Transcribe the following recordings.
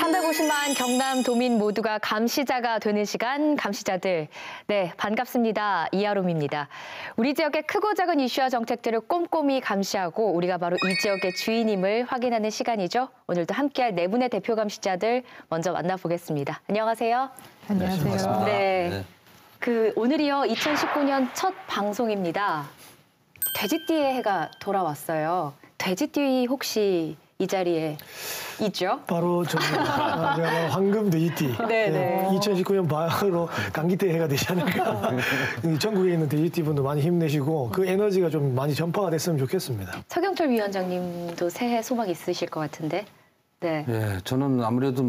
350만 경남 도민 모두가 감시자가 되는 시간, 감시자들. 네, 반갑습니다. 이하롬입니다. 우리 지역의 크고 작은 이슈와 정책들을 꼼꼼히 감시하고 우리가 바로 이 지역의 주인임을 확인하는 시간이죠. 오늘도 함께할 네 분의 대표 감시자들 먼저 만나보겠습니다. 안녕하세요. 안녕하세요. 네. 오늘이요, 2019년 첫 방송입니다. 돼지띠의 해가 돌아왔어요. 돼지띠 혹시 이 자리에 있죠? 바로 제가 황금 돼지띠. 네네. 2019년 바로 감기띠 해가 되지 않을까. 전국에 있는 돼지띠 분들 많이 힘내시고 그 에너지가 좀 많이 전파가 됐으면 좋겠습니다. 서경철 위원장님도 새해 소망 있으실 것 같은데. 네. 예, 저는 아무래도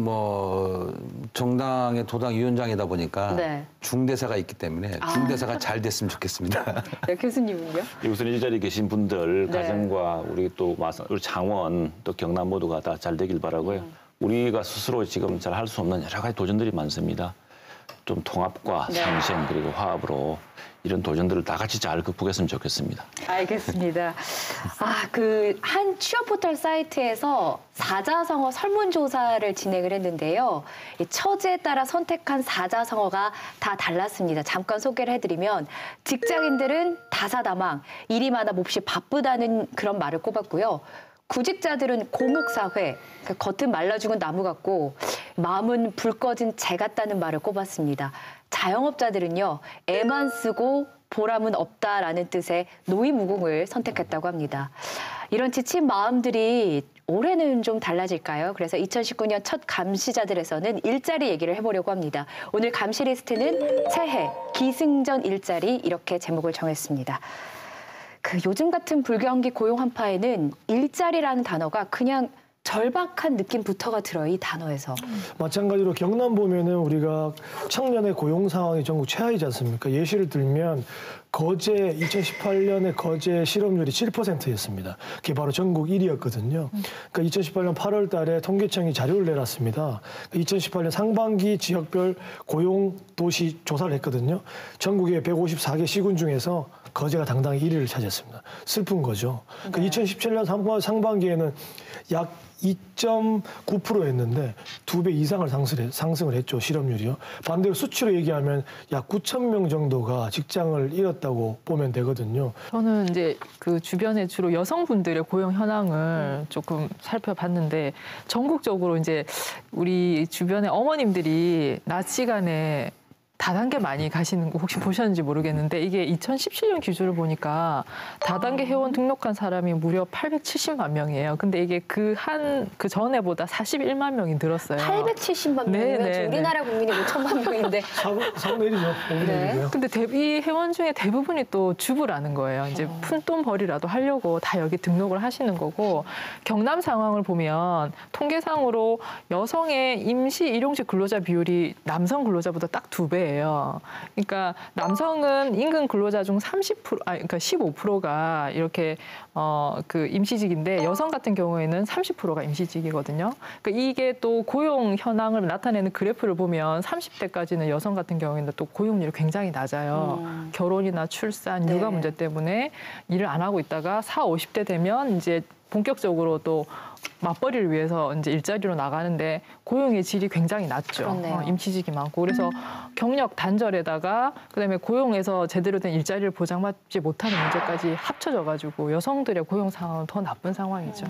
정당의 도당 위원장이다 보니까 네. 중대사가 있기 때문에 중대사가 잘 됐으면 좋겠습니다. 네, 교수님은요? 우선 이 자리에 계신 분들 네. 가정과 우리 또 우리 장원 또 경남 모두가 다 잘 되길 바라고요. 우리가 스스로 지금 잘 할 수 없는 여러 가지 도전들이 많습니다. 좀 통합과 네. 상생 그리고 화합으로 이런 도전들을 다 같이 잘 극복했으면 좋겠습니다. 알겠습니다. 한 취업 포털 사이트에서 사자성어 설문조사를 진행을 했는데요. 이 처지에 따라 선택한 사자성어가 다 달랐습니다. 잠깐 소개를 해드리면 직장인들은 다사다망, 일이 많아 몹시 바쁘다는 그런 말을 꼽았고요. 구직자들은 고목사회, 그러니까 겉은 말라 죽은 나무 같고 마음은 불 꺼진 재 같다는 말을 꼽았습니다. 자영업자들은요, 애만 쓰고 보람은 없다라는 뜻의 노이무공을 선택했다고 합니다. 이런 지친 마음들이 올해는 좀 달라질까요? 그래서 2019년 첫 감시자들에서는 일자리 얘기를 해보려고 합니다. 오늘 감시 리스트는 새해, 기승전 일자리 이렇게 제목을 정했습니다. 요즘 같은 불경기 고용 한파에는 일자리라는 단어가 그냥 절박한 느낌부터가 들어요, 이 단어에서. 마찬가지로 경남 보면은 우리가 청년의 고용 상황이 전국 최하이지 않습니까? 예시를 들면 거제 2018년에 거제 실업률이 7%였습니다. 그게 바로 전국 1위였거든요. 그러니까 2018년 8월 달에 통계청이 자료를 내놨습니다. 2018년 상반기 지역별 고용 도시 조사를 했거든요. 전국의 154개 시군 중에서 거제가 당당히 1위를 차지했습니다. 슬픈 거죠. 네. 2017년 상반기에는 약 2.9%였는데 2배 이상을 상승을 했죠, 실업률이요. 반대로 수치로 얘기하면 약 9,000명 정도가 직장을 잃었다고 보면 되거든요. 저는 이제 주변에 주로 여성분들의 고용 현황을 조금 살펴봤는데 전국적으로 이제 우리 주변의 어머님들이 낮 시간에 다단계 많이 가시는 거 혹시 보셨는지 모르겠는데 이게 2017년 기준을 보니까 다단계 회원 등록한 사람이 무려 870만 명이에요. 근데 이게 그 전에보다 41만 명이 늘었어요. 870만 명이면 우리나라 국민이 5천만 명인데. 4분의 1이죠. 네. 근데 이 회원 중에 대부분이 또 주부라는 거예요. 이제 푼돈벌이라도 하려고 다 여기 등록을 하시는 거고 경남 상황을 보면 통계상으로 여성의 임시 일용직 근로자 비율이 남성 근로자보다 딱 2배예요. 그러니까 남성은 임금 근로자 중 그러니까 15%가 이렇게 임시직인데 여성 같은 경우에는 30%가 임시직이거든요. 그러니까 이게 또 고용 현황을 나타내는 그래프를 보면 30대까지는 여성 같은 경우에는 또 고용률이 굉장히 낮아요. 결혼이나 출산, 육아 문제 때문에 일을 안 하고 있다가 40, 50대 되면 이제 본격적으로 또 맞벌이를 위해서 이제 일자리로 나가는데 고용의 질이 굉장히 낮죠. 임시직이 많고 그래서 경력 단절에다가 그다음에 고용에서 제대로 된 일자리를 보장받지 못하는 문제까지 합쳐져가지고 여성들의 고용 상황은 더 나쁜 상황이죠.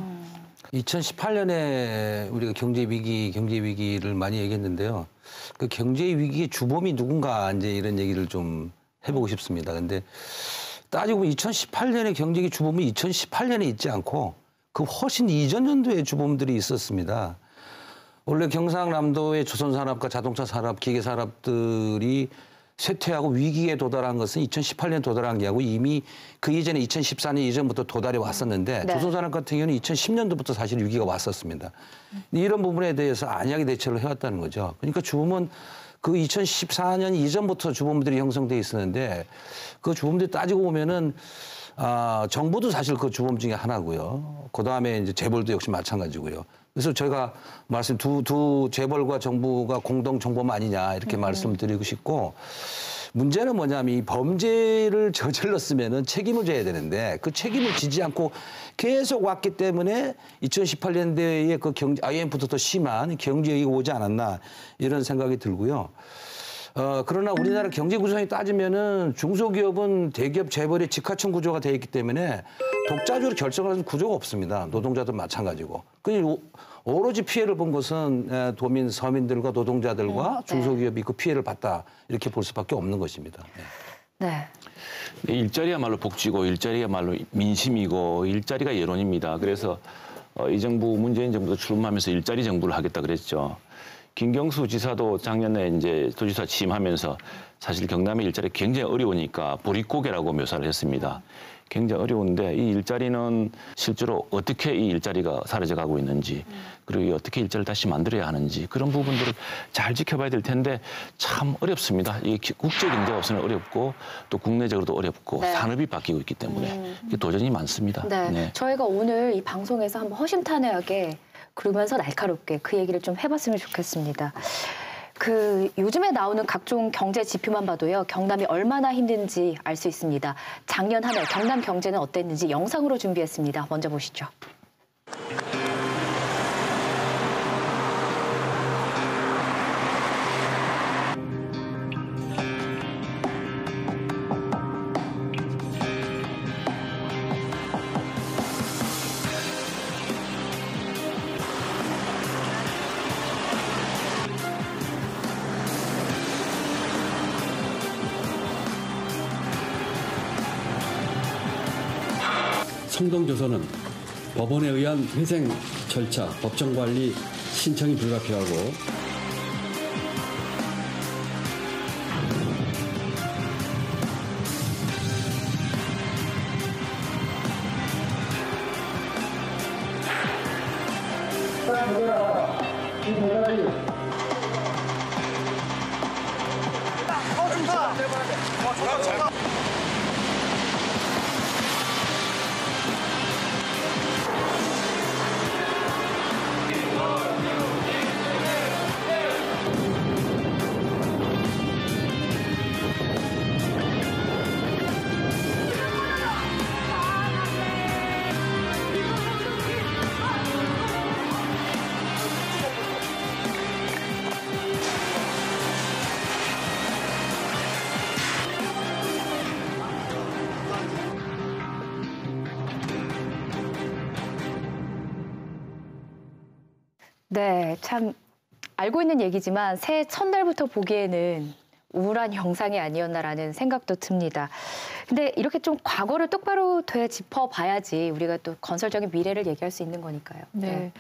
2018년에 우리가 경제 위기를 많이 얘기했는데요. 그 경제 위기의 주범이 누군가 이제 이런 얘기를 좀 해보고 싶습니다. 근데 따지고 보면 2018년의 경제기 주범은 2018년에 있지 않고 그 훨씬 이전 연도에 주범들이 있었습니다. 원래 경상남도의 조선산업과 자동차 산업, 기계 산업들이 쇠퇴하고 위기에 도달한 것은 2018년 도달한 게 아니고 이미 그 이전에 2014년 이전부터 도달해 왔었는데 네. 조선산업 같은 경우는 2010년도부터 사실 위기가 왔었습니다. 이런 부분에 대해서 안약의 대처를 해왔다는 거죠. 그러니까 주범은 그 2014년 이전부터 주범들이 형성돼 있었는데 그 주범들이 따지고 보면은 정부도 사실 그 주범 중에 하나고요. 그다음에 이제 재벌도 역시 마찬가지고요. 그래서 저희가 두 재벌과 정부가 공동 정범 아니냐 이렇게 말씀을 드리고 싶고 문제는 뭐냐면 이 범죄를 저질렀으면은 책임을 져야 되는데 그 책임을 지지 않고 계속 왔기 때문에 2018년대에 그 IMF부터 더 심한 경제위기가 오지 않았나 이런 생각이 들고요. 그러나 우리나라 경제 구성이 따지면은 중소기업은 대기업 재벌의 직하청 구조가 되어 있기 때문에 독자적으로 결정하는 구조가 없습니다. 노동자도 마찬가지고. 오로지 피해를 본 것은 도민, 서민들과 노동자들과 중소기업이 그 피해를 봤다 이렇게 볼 수밖에 없는 것입니다. 네. 일자리야말로 복지고 일자리야말로 민심이고 일자리가 여론입니다. 그래서 이 정부 문재인 정부도 출마하면서 일자리 정부를 하겠다 그랬죠. 김경수 지사도 작년에 이제 도지사 취임하면서 사실 경남의 일자리 굉장히 어려우니까 보릿고개라고 묘사를 했습니다. 굉장히 어려운데 이 일자리는 실제로 어떻게 이 일자리가 사라져가고 있는지 그리고 어떻게 일자리를 다시 만들어야 하는지 그런 부분들을 잘 지켜봐야 될 텐데 참 어렵습니다. 이 국제 경제가 없으면 어렵고 또 국내적으로도 어렵고 네. 산업이 바뀌고 있기 때문에 도전이 많습니다. 네. 네. 저희가 오늘 이 방송에서 한번 허심탄회하게 그러면서 날카롭게 그 얘기를 좀 해봤으면 좋겠습니다. 요즘에 나오는 각종 경제 지표만 봐도요, 경남이 얼마나 힘든지 알 수 있습니다. 작년 한 해 경남 경제는 어땠는지 영상으로 준비했습니다. 먼저 보시죠. 성동조선은 법원에 의한 회생 절차, 법정관리 신청이 불가피하고 네, 참 알고 있는 얘기지만 새해 첫날부터 보기에는 우울한 영상이 아니었나라는 생각도 듭니다. 근데 이렇게 좀 과거를 똑바로 되짚어봐야지 우리가 또 건설적인 미래를 얘기할 수 있는 거니까요. 네.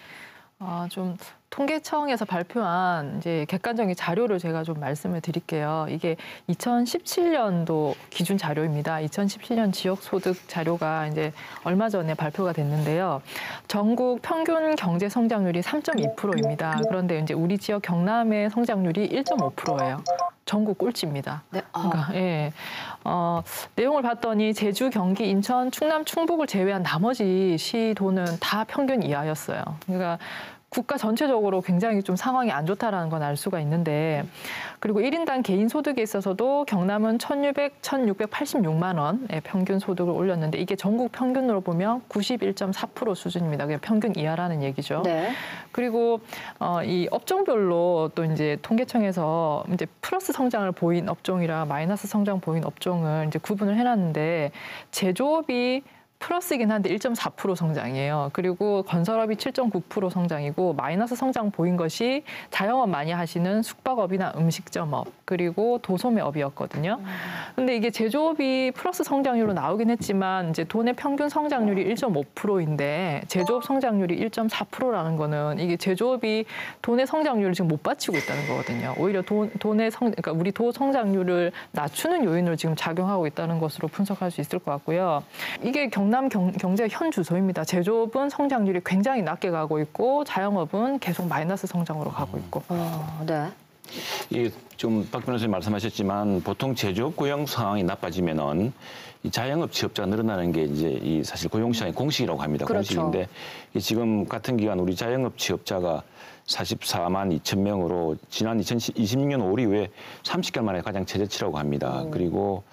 좀 통계청에서 발표한 이제 객관적인 자료를 제가 좀 말씀을 드릴게요. 이게 2017년도 기준 자료입니다. 2017년 지역소득 자료가 이제 얼마 전에 발표가 됐는데요. 전국 평균 경제 성장률이 3.2%입니다. 그런데 이제 우리 지역 경남의 성장률이 1.5%예요. 전국 꼴찌입니다. 네. 그러니까 예. 내용을 봤더니 제주, 경기, 인천, 충남, 충북을 제외한 나머지 시도는 다 평균 이하였어요. 그러니까 국가 전체적으로 굉장히 좀 상황이 안 좋다라는 건 알 수가 있는데, 그리고 1인당 개인 소득에 있어서도 경남은 1,686만 원의 평균 소득을 올렸는데 이게 전국 평균으로 보면 91.4% 수준입니다. 그게 평균 이하라는 얘기죠. 네. 그리고 이 업종별로 또 이제 통계청에서 이제 플러스 성장을 보인 업종이랑 마이너스 성장 보인 업종을 이제 구분을 해놨는데 제조업이 플러스이긴 한데 1.4% 성장이에요. 그리고 건설업이 7.9% 성장이고 마이너스 성장 보인 것이 자영업 많이 하시는 숙박업이나 음식점업 그리고 도소매업이었거든요. 근데 이게 제조업이 플러스 성장률로 나오긴 했지만 이제 도내 평균 성장률이 1.5%인데 제조업 성장률이 1.4%라는 거는 이게 제조업이 도내 성장률을 지금 못 받치고 있다는 거거든요. 오히려 그러니까 우리 도 성장률을 낮추는 요인으로 지금 작용하고 있다는 것으로 분석할 수 있을 것 같고요. 이게 경남 경제 현 주소입니다. 제조업은 성장률이 굉장히 낮게 가고 있고 자영업은 계속 마이너스 성장으로 가고 있고. 네. 박 변호사님 말씀하셨지만 보통 제조업 고용 상황이 나빠지면은 이 자영업 취업자가 늘어나는 게 이제 이 사실 고용시장의 공식이라고 합니다. 그렇죠. 공식인데 지금 같은 기간 우리 자영업 취업자가 44만 2천 명으로 지난 2026년 5월 이후에 30개월 만에 가장 최저치라고 합니다. 그리고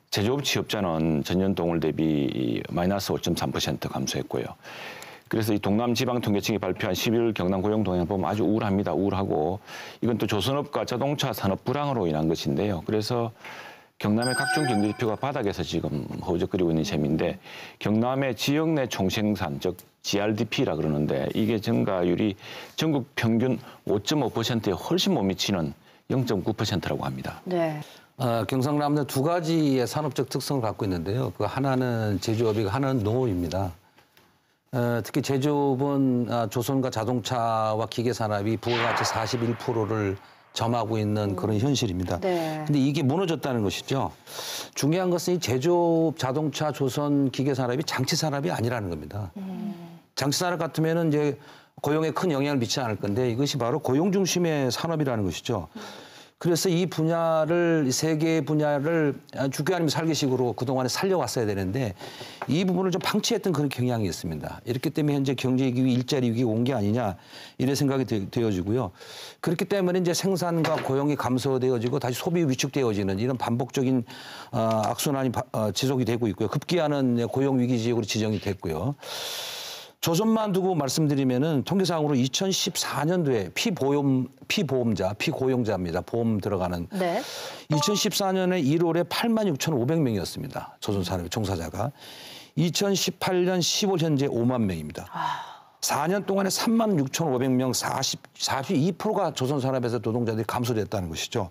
제조업 취업자는 전년 동월 대비 마이너스 5.3% 감소했고요. 그래서 이 동남지방통계청이 발표한 11월 경남 고용 동향을 보면 아주 우울합니다. 우울하고 이건 또 조선업과 자동차 산업 불황으로 인한 것인데요. 그래서 경남의 각종 경제지표가 바닥에서 지금 허우적거리고 있는 셈인데 경남의 지역 내 총생산, 즉 GRDP라 그러는데 이게 증가율이 전국 평균 5.5%에 훨씬 못 미치는 0.9%라고 합니다. 네. 경상남도는 두 가지의 산업적 특성을 갖고 있는데요. 그 하나는 제조업이고 하나는 농업입니다. 특히 제조업은 조선과 자동차와 기계산업이 부가가치 41%를 점하고 있는 그런 현실입니다. 네. 근데 이게 무너졌다는 것이죠. 중요한 것은 이 제조업, 자동차, 조선, 기계산업이 장치산업이 아니라는 겁니다. 장치산업 같으면은 이제 고용에 큰 영향을 미치지 않을 건데 이것이 바로 고용 중심의 산업이라는 것이죠. 그래서 이 분야를, 세 개의 분야를 죽기 아니면 살기식으로 그동안에 살려왔어야 되는데 이 부분을 좀 방치했던 그런 경향이 있습니다. 이렇기 때문에 현재 경제위기, 일자리 위기가 온 게 아니냐 이런 생각이 되어지고요. 그렇기 때문에 이제 생산과 고용이 감소되어지고 다시 소비 위축되어지는 이런 반복적인 악순환이 지속이 되고 있고요. 급기야는 고용 위기 지역으로 지정이 됐고요. 조선만 두고 말씀드리면은 통계상으로 2014년도에 피보험자, 피고용자입니다. 보험 들어가는. 네. 2014년에 1월에 86,500명이었습니다. 조선산업의 종사자가. 2018년 10월 현재 5만 명입니다. 4년 동안에 36,500명, 42%가 조선산업에서 노동자들이 감소됐다는 것이죠.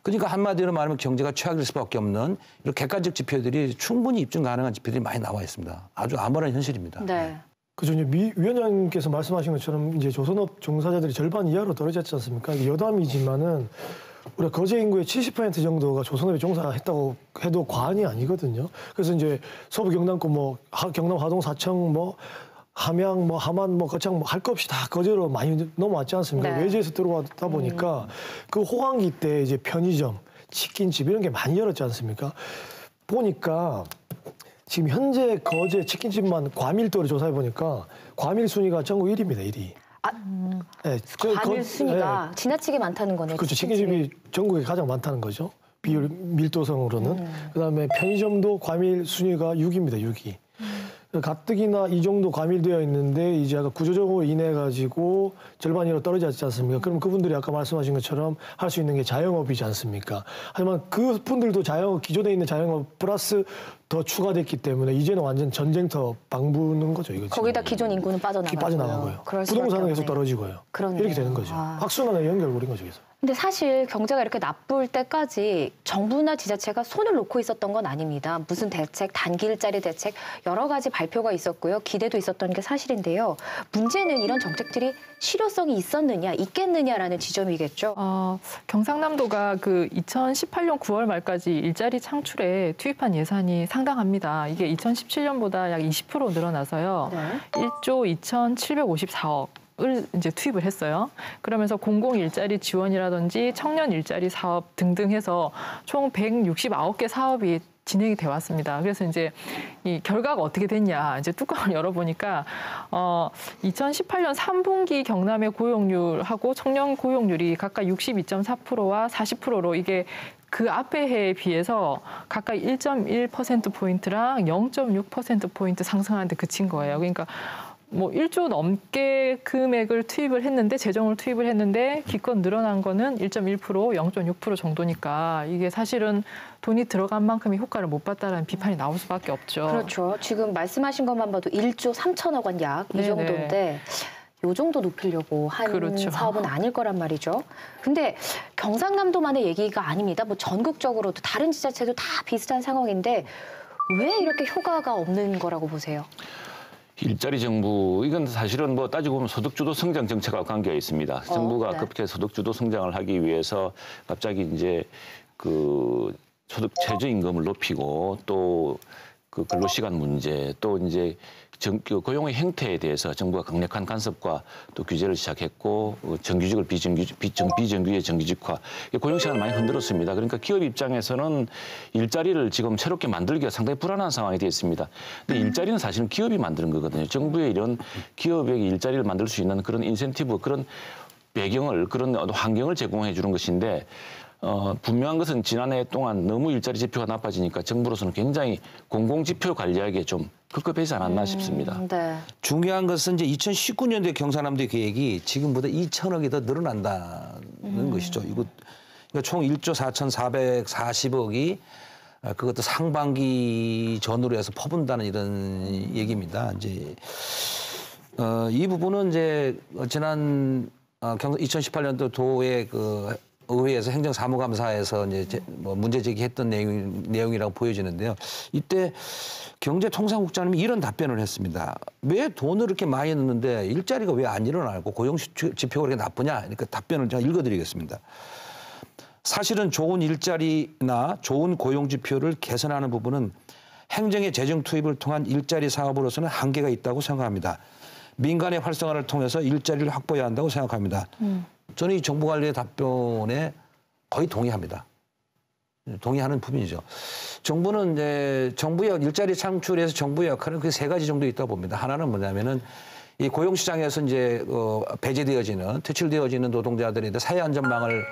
그러니까 한마디로 말하면 경제가 최악일 수밖에 없는 이런 객관적 지표들이 충분히 입증 가능한 지표들이 많이 나와 있습니다. 아주 암울한 현실입니다. 네. 그죠. 이제 미 위원장님께서 말씀하신 것처럼 이제 조선업 종사자들이 절반 이하로 떨어졌지 않습니까? 여담이지만은 우리가 거제 인구의 70% 정도가 조선업에 종사했다고 해도 과언이 아니거든요. 그래서 이제 서부 경남권 경남 화동 사청 함양 함안 거창 할 것 없이 다 거제로 많이 넘어왔지 않습니까? 네. 외지에서 들어왔다 보니까 그 호황기 때 이제 편의점, 치킨집 이런 게 많이 열었지 않습니까? 보니까 지금 현재 거제 치킨집만 과밀도를 조사해 보니까 과밀 순위가 전국 1위입니다. 1위. 네, 과밀 순위가 지나치게 많다는 거네요. 그렇죠. 치킨집이 전국에 가장 많다는 거죠. 비율 밀도성으로는. 그다음에 편의점도 과밀 순위가 6위입니다. 6위. 가뜩이나 이 정도 과밀되어 있는데 이제 아까 구조적으로 인해 가지고 절반 이하로 떨어지지 않습니까? 그럼 그분들이 아까 말씀하신 것처럼 할 수 있는 게 자영업이지 않습니까? 하지만 그분들도 기존에 있는 자영업 플러스 더 추가됐기 때문에 이제는 완전 전쟁터 방부는 거죠. 이거 거기다 기존 인구는 빠져나가고요. 부동산은 계속 떨어지고요. 그러네요. 이렇게 되는 거죠. 악순환의 연결고리인 거죠. 그래서. 근데 사실 경제가 이렇게 나쁠 때까지 정부나 지자체가 손을 놓고 있었던 건 아닙니다. 무슨 대책, 단기 일자리 대책 여러 가지 발표가 있었고요. 기대도 있었던 게 사실인데요. 문제는 이런 정책들이 실효성이 있었느냐, 있겠느냐라는 지점이겠죠. 경상남도가 그 2018년 9월 말까지 일자리 창출에 투입한 예산이 상당합니다. 이게 2017년보다 약 20% 늘어나서요. 네. 1조 2,754억. 을 이제 투입을 했어요. 그러면서 공공 일자리 지원이라든지 청년 일자리 사업 등등 해서 총 169개 사업이 진행이 돼 왔습니다. 그래서 이제 이 결과가 어떻게 됐냐 이제 뚜껑을 열어보니까 2018년 3분기 경남의 고용률하고 청년 고용률이 각각 62.4%와 40%로 이게 그 앞에 해에 비해서 각각 1.1%포인트랑 0.6%포인트 상승하는데 그친 거예요. 그러니까 1조 넘게 금액을 투입을 했는데 재정을 투입을 했는데 기껏 늘어난 거는 1.1%, 0.6% 정도니까 이게 사실은 돈이 들어간 만큼의 효과를 못 봤다는 비판이 나올 수밖에 없죠. 그렇죠. 지금 말씀하신 것만 봐도 1조 3천억 원 약 이 정도인데 이 정도 높이려고 한 그렇죠. 사업은 아닐 거란 말이죠. 근데 경상남도만의 얘기가 아닙니다. 전국적으로도 다른 지자체도 다 비슷한 상황인데 왜 이렇게 효과가 없는 거라고 보세요? 일자리 정부 이건 사실은 따지고 보면 소득주도 성장 정책과 관계가 있습니다. 정부가 네. 급하게 소득주도 성장을 하기 위해서 갑자기 이제 그 소득 최저임금을 높이고 또 그 근로시간 문제 또 이제 그 고용의 형태에 대해서 정부가 강력한 간섭과 또 규제를 시작했고 정규직을 비정규의 정규직화, 고용시장을 많이 흔들었습니다. 그러니까 기업 입장에서는 일자리를 지금 새롭게 만들기가 상당히 불안한 상황이 되어 있습니다. 근데 일자리는 사실은 기업이 만드는 거거든요. 정부의 이런 기업에게 일자리를 만들 수 있는 그런 인센티브, 그런 배경을, 그런 환경을 제공해 주는 것인데 분명한 것은 지난해 동안 너무 일자리 지표가 나빠지니까 정부로서는 굉장히 공공지표 관리하기에 좀 급급하지 않았나 싶습니다. 네. 중요한 것은 이제 2019년도에 경상남도 계획이 지금보다 2천억이 더 늘어난다는 것이죠. 이거 총 1조 4,440억이 그것도 상반기 전후로 해서 퍼분다는 이런 얘기입니다. 이제 이 부분은 이제 지난 2018년도 도의 그 의회에서 행정사무감사에서 이제 뭐 문제 제기했던 내용이라고 보여지는데요. 이때 경제통상국장님이 이런 답변을 했습니다. 왜 돈을 이렇게 많이 넣는데 일자리가 왜 안 일어나고 고용 지표가 그렇게 나쁘냐? 그러니까 답변을 제가 읽어드리겠습니다. 사실은 좋은 일자리나 좋은 고용 지표를 개선하는 부분은 행정의 재정 투입을 통한 일자리 사업으로서는 한계가 있다고 생각합니다. 민간의 활성화를 통해서 일자리를 확보해야 한다고 생각합니다. 저는 이 정부관리의 답변에 거의 동의합니다. 동의하는 부분이죠. 정부는 이제 정부의 일자리 창출에서 정부의 역할은 그 세 가지 정도 있다고 봅니다. 하나는 뭐냐면은 이 고용시장에서 이제 배제되어지는, 퇴출되어지는 노동자들에 대해 사회 안전망을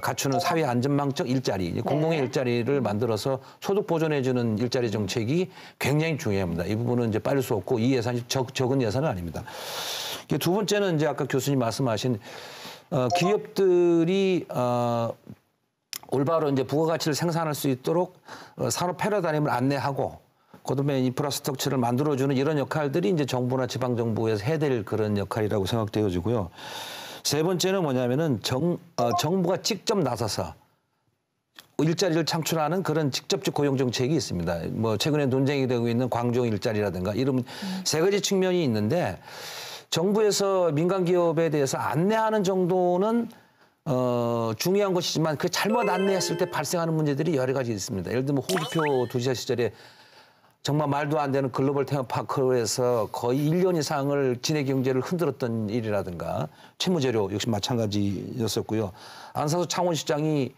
갖추는 사회 안전망적 일자리, 공공의 일자리를 만들어서 소득 보존해주는 일자리 정책이 굉장히 중요합니다. 이 부분은 이제 빠질 수 없고 이 예산이 적은 예산은 아닙니다. 두 번째는 이제 아까 교수님 말씀하신 기업들이 올바로 이제 부가가치를 생산할 수 있도록 산업 패러다임을 안내하고 그다음에 인프라스트럭처를 만들어주는 이런 역할들이 이제 정부나 지방정부에서 해야 될 그런 역할이라고 생각되어지고요. 세 번째는 뭐냐면은 정부가 직접 나서서 일자리를 창출하는 그런 직접적 고용 정책이 있습니다. 뭐 최근에 논쟁이 되고 있는 광종 일자리라든가 이런 세 가지 측면이 있는데 정부에서 민간 기업에 대해서 안내하는 정도는 중요한 것이지만 그 잘못 안내했을 때 발생하는 문제들이 여러 가지 있습니다. 예를 들면 홍준표 도지사 시절에 정말 말도 안 되는 글로벌 테마파크에서 거의 1년 이상을 진해 경제를 흔들었던 일이라든가 채무재료 역시 마찬가지였었고요. 안상수 창원시장이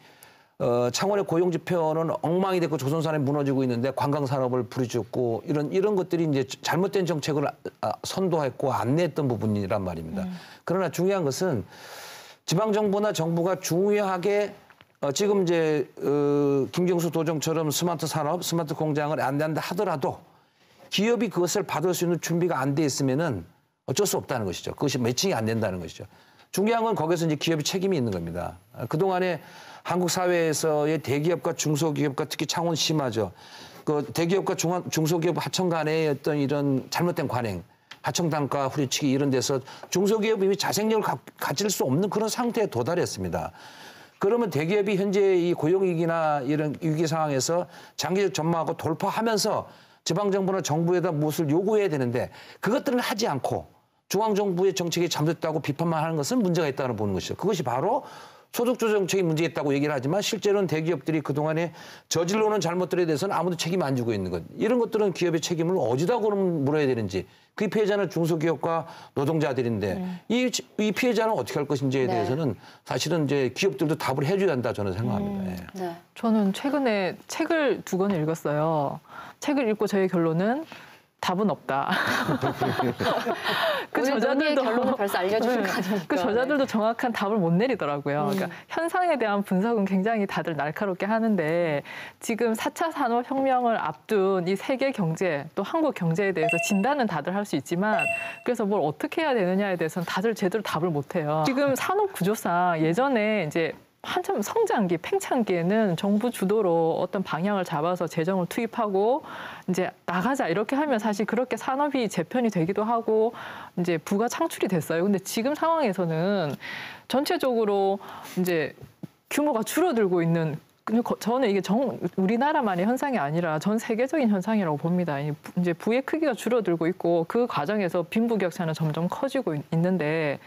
창원의 고용지표는 엉망이 됐고 조선산이 무너지고 있는데 관광산업을 부르짖고 이런 것들이 이제 잘못된 정책을 선도했고 안내했던 부분이란 말입니다. 그러나 중요한 것은 지방정부나 정부가 중요하게 지금 이제 김경수 도정처럼 스마트 산업, 스마트 공장을 안내한다 하더라도 기업이 그것을 받을 수 있는 준비가 안 돼 있으면은 어쩔 수 없다는 것이죠. 그것이 매칭이 안 된다는 것이죠. 중요한 건 거기서 이제 기업이 책임이 있는 겁니다. 그동안에 한국 사회에서의 대기업과 중소기업과 특히 창원 심하죠. 그 대기업과 중소기업 하청 간의 어떤 이런 잘못된 관행, 하청 단가 후려치기 이런 데서 중소기업이 자생력을 가질 수 없는 그런 상태에 도달했습니다. 그러면 대기업이 현재 이 고용위기나 이런 위기 상황에서 장기적 전망하고 돌파하면서 지방정부나 정부에다 무엇을 요구해야 되는데 그것들을 하지 않고 중앙정부의 정책이 잘못됐다고 비판만 하는 것은 문제가 있다고 보는 것이죠. 그것이 바로 소득주도 정책이 문제가 있다고 얘기를 하지만 실제로는 대기업들이 그동안에 저질러놓은 잘못들에 대해서는 아무도 책임 안 지고 있는 것. 이런 것들은 기업의 책임을 어디다 그럼 물어야 되는지. 그 피해자는 중소기업과 노동자들인데 이 피해자는 어떻게 할 것인지에 대해서는 사실은 이제 기업들도 답을 해줘야 한다 저는 생각합니다. 예. 네. 저는 최근에 책을 2권을 읽었어요. 책을 읽고 저의 결론은 답은 없다. 그 저자들도 결론을 벌써 알려주는 거 아닙니까? 그 저자들도 정확한 답을 못 내리더라고요. 그러니까 현상에 대한 분석은 굉장히 다들 날카롭게 하는데 지금 4차 산업혁명을 앞둔 이 세계 경제 또 한국 경제에 대해서 진단은 다들 할 수 있지만 그래서 뭘 어떻게 해야 되느냐에 대해서는 다들 제대로 답을 못 해요. 지금 산업 구조상 예전에 이제 한참 성장기, 팽창기에는 정부 주도로 어떤 방향을 잡아서 재정을 투입하고 이제 나가자 이렇게 하면 사실 그렇게 산업이 재편이 되기도 하고 이제 부가 창출이 됐어요. 근데 지금 상황에서는 전체적으로 이제 규모가 줄어들고 있는 저는 이게 우리나라만의 현상이 아니라 전 세계적인 현상이라고 봅니다. 이제 부의 크기가 줄어들고 있고 그 과정에서 빈부격차는 점점 커지고 있는데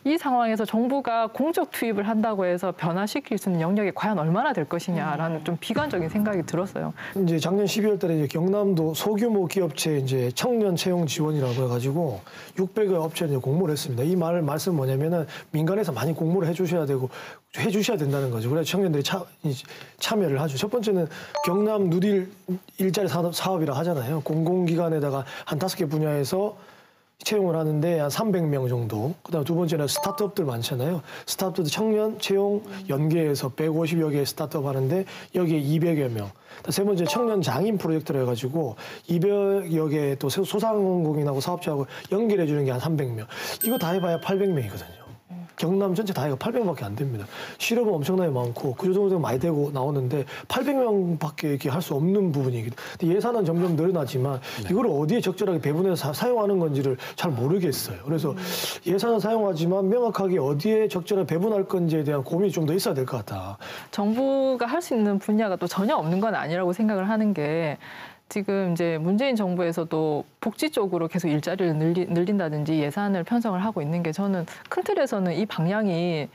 이 상황에서 정부가 공적 투입을 한다고 해서 변화시킬 수 있는 영역이 과연 얼마나 될 것이냐라는 좀 비관적인 생각이 들었어요. 이제 작년 12월달에 이제 경남도 소규모 기업체 이제 청년 채용 지원이라고 해가지고 600여 업체를 공모를 했습니다. 이 말씀 뭐냐면은 민간에서 많이 공모를 해주셔야 된다는 거죠. 그래서 청년들이 참여를 하죠. 첫 번째는 경남 누릴 일자리 사업이라 하잖아요. 공공기관에다가 한 5개 분야에서 채용을 하는데 한 300명 정도. 그다음 두 번째는 스타트업들 많잖아요. 스타트업들 청년 채용 연계해서 150여 개의 스타트업 하는데 여기에 200여 명. 세 번째 청년 장인 프로젝트를 해가지고 200여 개의 또 소상공인하고 사업자하고 연결해 주는 게 한 300명. 이거 다 해봐야 800명이거든요. 경남 전체 다 해가 800명밖에 안 됩니다. 실업은 엄청나게 많고 그 정도 많이 되고 나오는데 800명밖에 이렇게 할 수 없는 부분이거든요. 근데 예산은 점점 늘어나지만 이걸 어디에 적절하게 배분해서 사용하는 건지를 잘 모르겠어요. 그래서 예산은 사용하지만 명확하게 어디에 적절하게 배분할 건지에 대한 고민이 좀 더 있어야 될 것 같다. 정부가 할 수 있는 분야가 또 전혀 없는 건 아니라고 생각을 하는 게 지금 이제 문재인 정부에서도 복지 쪽으로 계속 일자리를 늘린다든지 예산을 편성을 하고 있는 게 저는 큰 틀에서는 이 방향이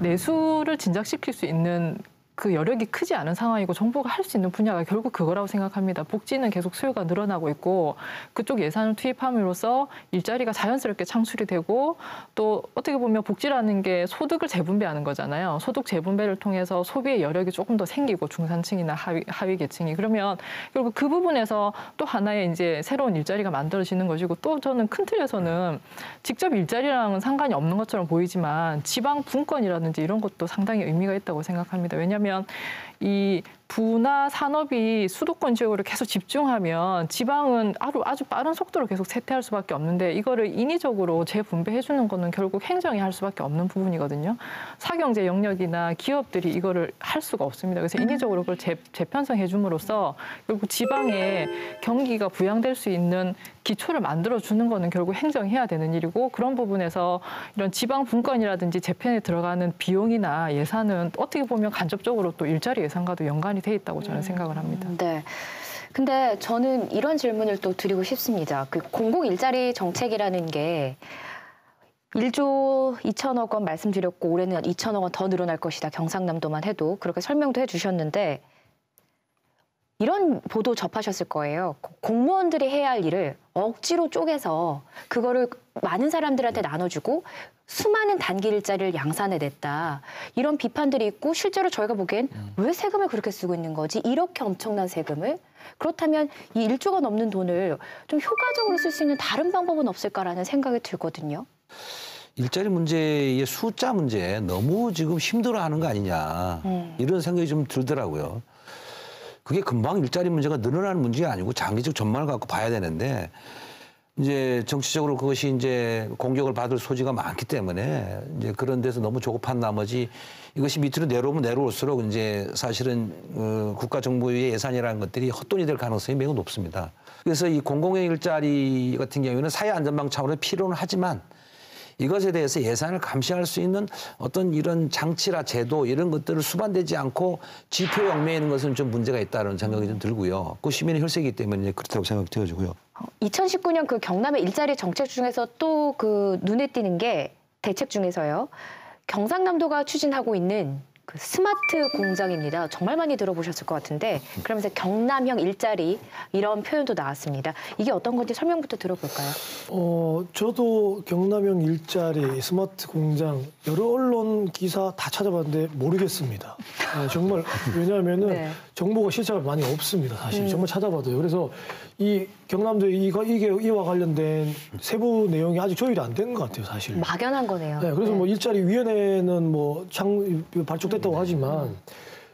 내수를 진작시킬 수 있는 그 여력이 크지 않은 상황이고 정부가 할 수 있는 분야가 결국 그거라고 생각합니다. 복지는 계속 수요가 늘어나고 있고 그쪽 예산을 투입함으로써 일자리가 자연스럽게 창출이 되고 또 어떻게 보면 복지라는 게 소득을 재분배하는 거잖아요. 소득 재분배를 통해서 소비의 여력이 조금 더 생기고 중산층이나 하위 계층이 그러면 결국 그 부분에서 또 하나의 이제 새로운 일자리가 만들어지는 것이고 또 저는 큰 틀에서는 직접 일자리랑은 상관이 없는 것처럼 보이지만 지방 분권이라든지 이런 것도 상당히 의미가 있다고 생각합니다. 왜냐하면 이 부나 산업이 수도권 지역으로 계속 집중하면 지방은 아주 빠른 속도로 계속 쇠퇴할 수밖에 없는데 이거를 인위적으로 재분배해 주는 거는 결국 행정이 할 수밖에 없는 부분이거든요. 사경제 영역이나 기업들이 이거를 할 수가 없습니다. 그래서 인위적으로 그걸 재편성해 줌으로써 결국 지방에 경기가 부양될 수 있는 기초를 만들어 주는 거는 결국 행정이 해야 되는 일이고 그런 부분에서 이런 지방 분권이라든지 재편에 들어가는 비용이나 예산은 어떻게 보면 간접적으로 또 일자리 예산과도 연관이 돼 있다고 저는 생각을 합니다. 네. 근데 저는 이런 질문을 또 드리고 싶습니다. 그 공공 일자리 정책이라는 게 1조 2천억 원 말씀드렸고 올해는 2천억 원 더 늘어날 것이다. 경상남도만 해도 그렇게 설명도 해주셨는데 이런 보도 접하셨을 거예요. 공무원들이 해야 할 일을 억지로 쪼개서 그거를 많은 사람들한테 나눠주고 수많은 단기 일자리를 양산해냈다. 이런 비판들이 있고 실제로 저희가 보기엔 왜 세금을 그렇게 쓰고 있는 거지? 이렇게 엄청난 세금을? 그렇다면 이 1조가 넘는 돈을 좀 효과적으로 쓸 수 있는 다른 방법은 없을까라는 생각이 들거든요. 일자리 문제의 숫자 문제 너무 지금 힘들어하는 거 아니냐 이런 생각이 좀 들더라고요. 그게 금방 일자리 문제가 늘어나는 문제가 아니고 장기적 전망을 갖고 봐야 되는데 이제 정치적으로 그것이 이제 공격을 받을 소지가 많기 때문에 이제 그런 데서 너무 조급한 나머지 이것이 밑으로 내려오면 내려올수록 이제 사실은 국가 정부의 예산이라는 것들이 헛돈이 될 가능성이 매우 높습니다. 그래서 이 공공의 일자리 같은 경우에는 사회 안전망 차원에서 필요는 하지만 이것에 대해서 예산을 감시할 수 있는 어떤 이런 장치나 제도 이런 것들을 수반되지 않고 지표 영매에 있는 것은 좀 문제가 있다는 생각이 좀 들고요. 그 시민의 혈세이기 때문에 그렇다고 생각되어지고요. 2019년 그 경남의 일자리 정책 중에서 또 그 눈에 띄는 게 대책 중에서요. 경상남도가 추진하고 있는 그 스마트 공장입니다. 정말 많이 들어보셨을 것 같은데 그러면서 경남형 일자리 이런 표현도 나왔습니다. 이게 어떤 건지 설명부터 들어볼까요? 저도 경남형 일자리 스마트 공장 여러 언론 기사 다 찾아봤는데 모르겠습니다. 정말 왜냐하면은 네. 정보가 실제로 많이 없습니다. 사실 정말 찾아봐도요. 그래서 이 경남도에 이와 관련된 세부 내용이 아직 조율이 안 된 것 같아요, 사실. 막연한 거네요. 네, 그래서 뭐 일자리 위원회는 뭐 발족됐다고 하지만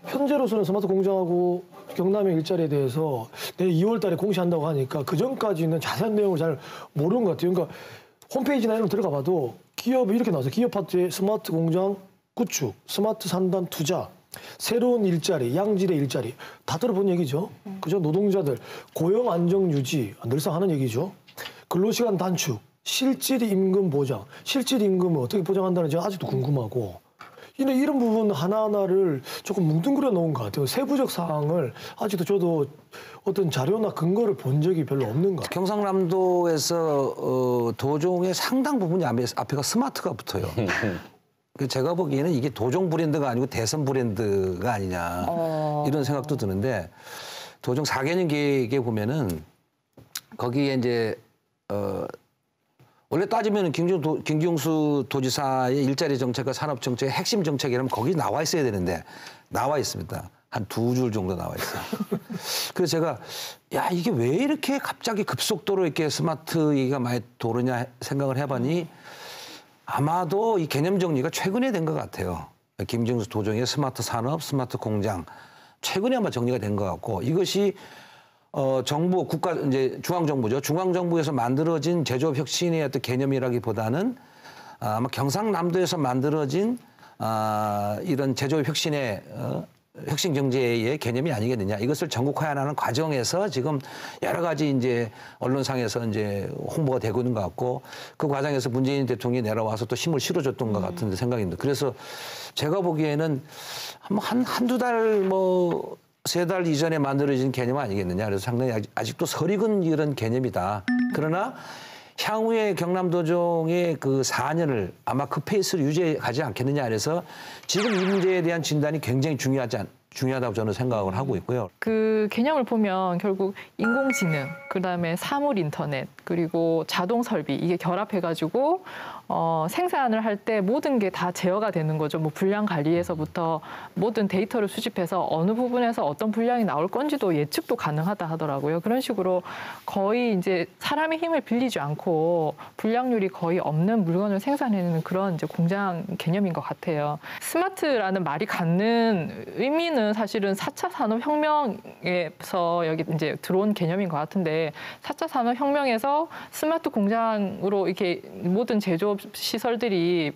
현재로서는 스마트 공장하고 경남의 일자리에 대해서 내일 2월달에 공시한다고 하니까 그 전까지는 자세한 내용을 잘 모르는 것 같아요. 그러니까 홈페이지나 이런 거 들어가봐도 기업이 이렇게 나와서 기업 파트에 스마트 공장 구축, 스마트 산단 투자. 새로운 일자리, 양질의 일자리 다 들어본 얘기죠. 그죠? 노동자들 고용 안정 유지 늘상 하는 얘기죠. 근로시간 단축, 실질 임금 보장, 실질 임금을 어떻게 보장한다는지 아직도 궁금하고 이런 부분 하나하나를 조금 뭉뚱그려 놓은 것 같아요. 세부적 사항을 아직도 저도 어떤 자료나 근거를 본 적이 별로 없는 것 같아요. 경상남도에서 도종의 상당 부분이 앞에가 스마트가 붙어요. 제가 보기에는 이게 도종 브랜드가 아니고 대선 브랜드가 아니냐 이런 생각도 드는데 도종 4개년 계획에 보면은 거기에 이제 원래 따지면 김경수 도지사의 일자리 정책과 산업 정책의 핵심 정책이라면 거기 나와 있어야 되는데 나와 있습니다. 한 2줄 정도 나와 있어요. 그래서 제가 야 이게 왜 이렇게 갑자기 급속도로 이렇게 스마트 얘기가 많이 도르냐 생각을 해봤니 아마도 이 개념 정리가 최근에 된 것 같아요. 김경수 도정의 스마트 산업, 스마트 공장 최근에 아마 정리가 된 것 같고 이것이 정부 국가 이제 중앙 정부죠. 중앙 정부에서 만들어진 제조업 혁신의 어떤 개념이라기보다는 아마 경상남도에서 만들어진 이런 제조업 혁신의 혁신 경제의 개념이 아니겠느냐. 이것을 전국화하는 과정에서 지금 여러 가지 이제 언론상에서 이제 홍보가 되고 있는 것 같고 그 과정에서 문재인 대통령이 내려와서 또 힘을 실어줬던 것 같은 생각입니다. 그래서 제가 보기에는 한두 달 뭐 3달 이전에 만들어진 개념 아니겠느냐. 그래서 상당히 아직도 설익은 이런 개념이다. 그러나 향후에 경남도종의 그 4년을 아마 그 페이스를 유지하지 않겠느냐. 그래서 지금 이 문제에 대한 진단이 굉장히 중요하다고 저는 생각을 하고 있고요. 그 개념을 보면 결국 인공지능, 그다음에 사물 인터넷, 그리고 자동 설비 이게 결합해가지고 생산을 할 때 모든 게 다 제어가 되는 거죠. 뭐 분량 관리에서부터 모든 데이터를 수집해서 어느 부분에서 어떤 분량이 나올 건지도 예측도 가능하다 하더라고요. 그런 식으로 거의 이제 사람의 힘을 빌리지 않고 분량률이 거의 없는 물건을 생산해내는 그런 이제 공장 개념인 것 같아요. 스마트라는 말이 갖는 의미는 사실은 4차 산업혁명에서 여기 이제 들어온 개념인 것 같은데 4차 산업혁명에서 스마트 공장으로 이렇게 모든 제조업 시설들이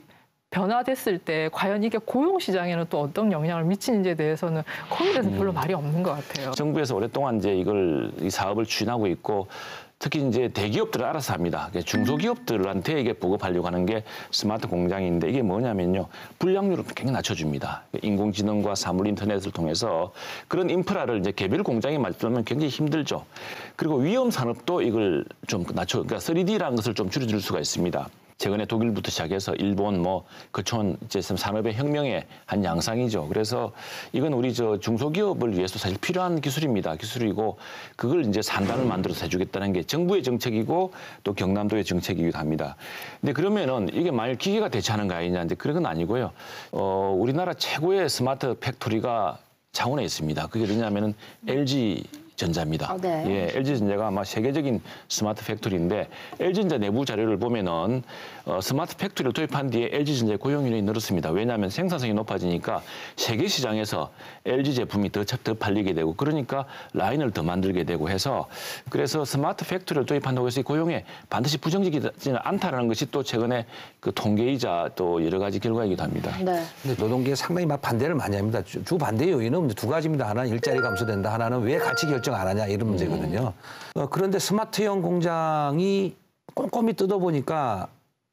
변화됐을 때 과연 이게 고용 시장에는 또 어떤 영향을 미치는지에 대해서는 거기에 대해서 별로 말이 없는 것 같아요. 정부에서 오랫동안 이제 이 사업을 추진하고 있고 특히 이제 대기업들을 알아서 합니다. 중소기업들한테 이게 보급하려고 하는 게 스마트 공장인데 이게 뭐냐면요. 불량률을 굉장히 낮춰줍니다. 인공지능과 사물 인터넷을 통해서 그런 인프라를 이제 개별 공장에 맞추면 굉장히 힘들죠. 그리고 위험 산업도 이걸 좀 그러니까 3D라는 것을 좀 줄여줄 수가 있습니다. 최근에 독일부터 시작해서 일본 그촌 이제 산업의 혁명의 한 양상이죠. 그래서 이건 우리 중소기업을 위해서 사실 필요한 기술이고 그걸 이제 산단을 만들어서 해주겠다는 게 정부의 정책이고 또 경남도의 정책이기도 합니다. 근데 그러면은 이게 만일 기계가 대체하는 거 아니냐 이제 그런 건 아니고요. 우리나라 최고의 스마트 팩토리가 창원에 있습니다. 그게 어디냐면은 LG 전자입니다. 네. 예, LG전자가 아마 세계적인 스마트 팩토리인데 LG전자 내부 자료를 보면은 스마트 팩토리를 도입한 뒤에 LG전자의 고용률이 늘었습니다. 왜냐하면 생산성이 높아지니까 세계 시장에서 LG 제품이 더 팔리게 되고 그러니까 라인을 더 만들게 되고 해서 그래서 스마트 팩토리를 도입한다고 해서 고용에 반드시 부정적이지는 않다라는 것이 또 최근에 그 통계이자 또 여러 가지 결과이기도 합니다. 네. 근데 노동계에 상당히 반대를 많이 합니다. 주 반대 요인은 2가지입니다. 하나는 일자리 감소된다. 하나는 왜 가치 결정 안 하냐 이런 문제거든요. 그런데 스마트형 공장이 꼼꼼히 뜯어보니까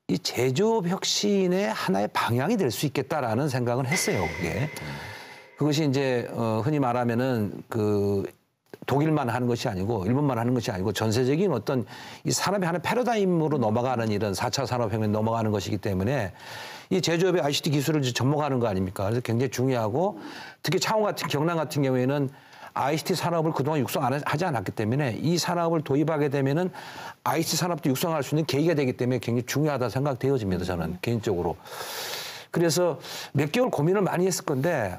이 제조업 혁신의 하나의 방향이 될 수 있겠다라는 생각을 했어요. 그것이 이제 흔히 말하면은 그 독일만 하는 것이 아니고 일본만 하는 것이 아니고 전 세적인 어떤 이 산업의 하나의 패러다임으로 넘어가는 이런 4차 산업혁명에 넘어가는 것이기 때문에 이 제조업의 ICT 기술을 접목하는 거 아닙니까? 그래서 굉장히 중요하고 특히 창원 같은 경남 같은 경우에는 ICT 산업을 그동안 육성하지 않았기 때문에 이 산업을 도입하게 되면은 ICT 산업도 육성할 수 있는 계기가 되기 때문에 굉장히 중요하다 생각되어집니다. 저는 개인적으로. 그래서 몇 개월 고민을 많이 했을 건데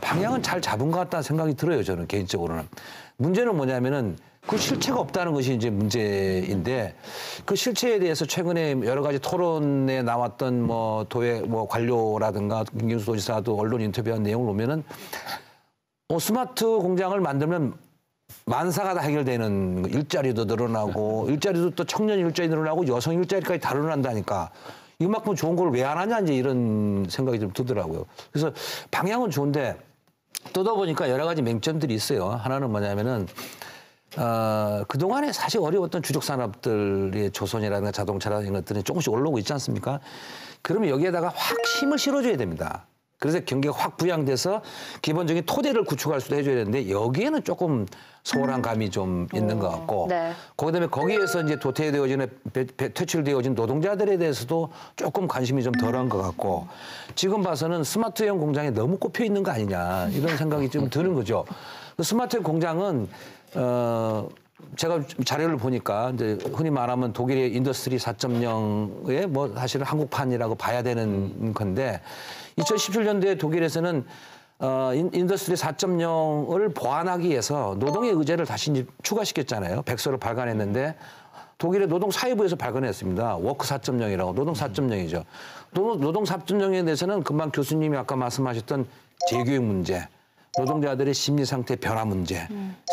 방향은 잘 잡은 것 같다는 생각이 들어요. 저는 개인적으로는. 문제는 뭐냐면은 그 실체가 없다는 것이 이제 문제인데 그 실체에 대해서 최근에 여러 가지 토론에 나왔던 도의 관료라든가 김경수 도지사도 언론 인터뷰한 내용을 보면은 스마트 공장을 만들면 만사가 다 해결되는 일자리도 늘어나고 일자리도 또 청년 일자리 늘어나고 여성 일자리까지 다 늘어난다니까 이만큼 좋은 걸 왜 안 하냐 이제 이런 생각이 좀 들더라고요. 그래서 방향은 좋은데 뜯어보니까 여러 가지 맹점들이 있어요. 하나는 뭐냐면은 그동안에 사실 어려웠던 주력 산업들의 조선이라든가 자동차라든가 이런 것들이 조금씩 올라오고 있지 않습니까? 그러면 여기에다가 확 힘을 실어줘야 됩니다. 그래서 경기가 확 부양돼서 기본적인 토대를 구축할 수도 해줘야 되는데 여기에는 조금 소홀한 감이 좀 있는 것 같고 네. 그다음에 거기에서 이제 도태되어진 퇴출되어진 노동자들에 대해서도 조금 관심이 좀 덜한 것 같고 지금 봐서는 스마트형 공장에 너무 꼽혀 있는 거 아니냐 이런 생각이 좀 드는 거죠. 스마트형 공장은 제가 자료를 보니까 이제 흔히 말하면 독일의 인더스트리 4.0의 뭐 사실은 한국판이라고 봐야 되는 건데 2017년도에 독일에서는 인더스트리 4.0을 보완하기 위해서 노동의 의제를 다시 이제 추가시켰잖아요. 백서를 발간했는데 독일의 노동사회부에서 발간했습니다. 워크 4.0이라고 노동 4.0이죠. 노동 4.0에 대해서는 금방 교수님이 아까 말씀하셨던 재교육 문제, 노동자들의 심리 상태 변화 문제,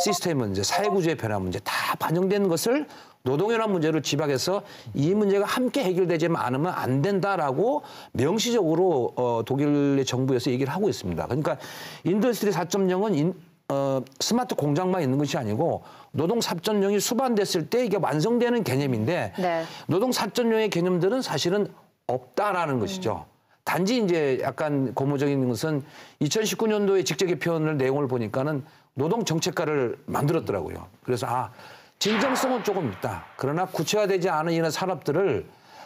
시스템 문제, 사회구조의 변화 문제 다 반영된 것을 노동연합 문제로 집약해서 이 문제가 함께 해결되지 않으면 안 된다라고 명시적으로 독일의 정부에서 얘기를 하고 있습니다. 그러니까 인더스트리 4.0은 스마트 공장만 있는 것이 아니고 노동 4.0이 수반됐을 때 이게 완성되는 개념인데 네. 노동 4.0의 개념들은 사실은 없다라는 것이죠. 단지 이제 약간 고무적인 것은 2019년도에 직접 개편을 내용을 보니까는 노동 정책과를 만들었더라고요. 그래서 진정성은 조금 있다. 그러나 구체화되지 않은 이런 산업들을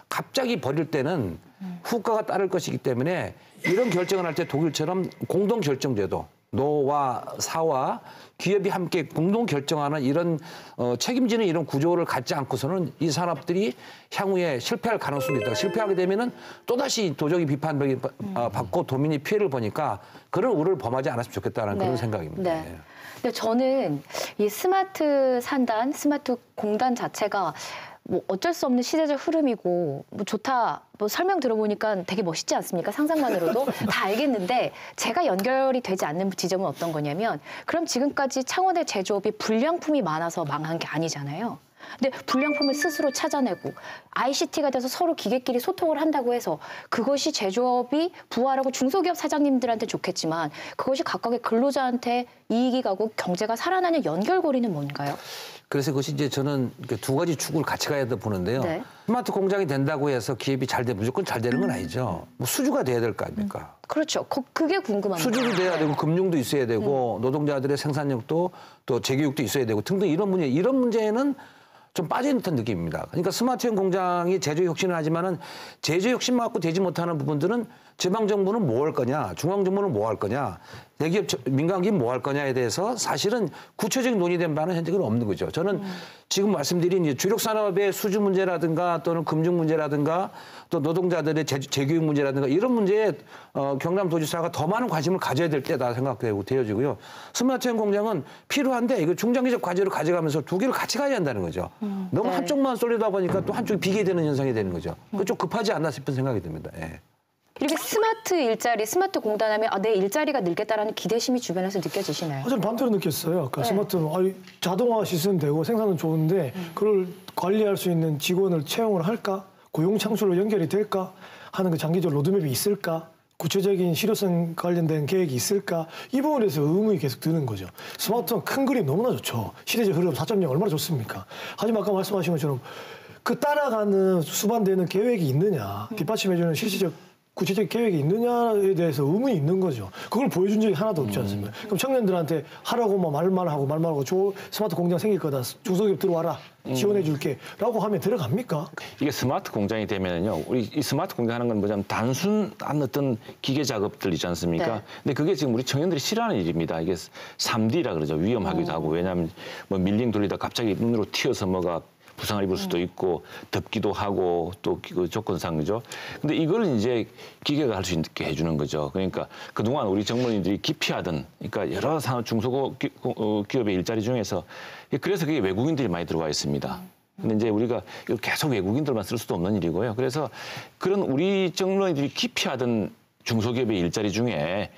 갑자기 버릴 때는 후과가 따를 것이기 때문에 이런 결정을 할 때 독일처럼 공동 결정제도 노와 사와 기업이 함께 공동 결정하는 이런 책임지는 이런 구조를 갖지 않고서는 이 산업들이 향후에 실패할 가능성이 있다. 실패하게 되면은 또다시 도적이 비판받고 도민이 피해를 보니까 그런 우려를 범하지 않았으면 좋겠다는 그런 생각입니다. 네. 예. 근데 저는 이 스마트 산단, 스마트 공단 자체가 뭐 어쩔 수 없는 시대적 흐름이고 뭐 좋다 뭐 설명 들어보니까 되게 멋있지 않습니까? 상상만으로도 다 알겠는데 제가 연결이 되지 않는 지점은 어떤 거냐면 그럼 지금까지 창원의 제조업이 불량품이 많아서 망한 게 아니잖아요. 근데 불량품을 스스로 찾아내고 ICT가 돼서 서로 기계끼리 소통을 한다고 해서 그것이 제조업이 부활하고 중소기업 사장님들한테 좋겠지만 그것이 각각의 근로자한테 이익이 가고 경제가 살아나는 연결고리는 뭔가요? 그래서 그것이 이제 저는 두 가지 축을 같이 가야 된다 보는데요. 네. 스마트 공장이 된다고 해서 기업이 무조건 잘 되는 건 아니죠. 뭐 수주가 돼야 될 거 아닙니까? 그렇죠. 그게 궁금합니다. 수주도 돼야 되고 금융도 있어야 되고 노동자들의 생산력도 또 재교육도 있어야 되고 등등 이런 문제에는 좀 빠진 듯한 느낌입니다. 그러니까 스마트형 공장이 제조 혁신을 하지만은 제조 혁신만 갖고 되지 못하는 부분들은 지방 정부는 뭐 할 거냐, 중앙 정부는 뭐 할 거냐, 대기업, 민간 기업 뭐 할 거냐에 대해서 사실은 구체적인 논의된 바는 현재는 없는 거죠. 저는 지금 말씀드린 이제 주력 산업의 수주 문제라든가 또는 금융 문제라든가 또 노동자들의 재교육 문제라든가 이런 문제에 경남도지사가 더 많은 관심을 가져야 될 때다 생각되어지고요. 스마트형 공장은 필요한데 이거 중장기적 과제로 가져가면서 두 개를 같이 가야 한다는 거죠. 너무 네. 한쪽만 쏠리다 보니까 또 한쪽이 비계되는 현상이 되는 거죠. 그거 좀 급하지 않나 싶은 생각이 듭니다. 예. 이렇게 스마트 일자리, 스마트 공단하면 내 일자리가 늘겠다라는 기대심이 주변에서 느껴지시나요? 저는 반대로 느꼈어요. 아까 네. 스마트 자동화 시스템 되고 생산은 좋은데 그걸 관리할 수 있는 직원을 채용을 할까? 고용 창출로 연결이 될까? 하는 그 장기적 로드맵이 있을까? 구체적인 실효성 관련된 계획이 있을까? 이 부분에 대해서 의문이 계속 드는 거죠. 스마트폰 큰 그림 너무나 좋죠. 시대적 흐름 4.0 얼마나 좋습니까? 하지만 아까 말씀하신 것처럼 그 따라가는 수반되는 계획이 있느냐, 뒷받침해주는 실질적 구체적 계획이 있느냐에 대해서 의문이 있는 거죠. 그걸 보여준 적이 하나도 없지 않습니까? 그럼 청년들한테 하라고 말만 하고 스마트 공장 생길 거다. 중소기업 들어와라. 지원해 줄게. 라고 하면 들어갑니까? 이게 스마트 공장이 되면은요, 우리 이 스마트 공장 하는 건 뭐냐면 단순한 어떤 기계 작업들 있지 않습니까? 네. 근데 그게 지금 우리 청년들이 싫어하는 일입니다. 이게 3D라 그러죠. 위험하기도 하고. 왜냐하면 뭐 밀링 돌리다 갑자기 눈으로 튀어서 뭐가 부상을 입을 수도 있고 덥기도 하고 또 그 조건상이죠. 근데 이걸 이제 기계가 할 수 있게 해주는 거죠. 그러니까 그동안 우리 젊은이들이 기피하던 그러니까 여러 산업 중소기업의 일자리 중에서 그래서 그게 외국인들이 많이 들어와 있습니다. 근데 이제 우리가 이거 계속 외국인들만 쓸 수도 없는 일이고요. 그래서 그런 우리 젊은이들이 기피하던 중소기업의 일자리 중에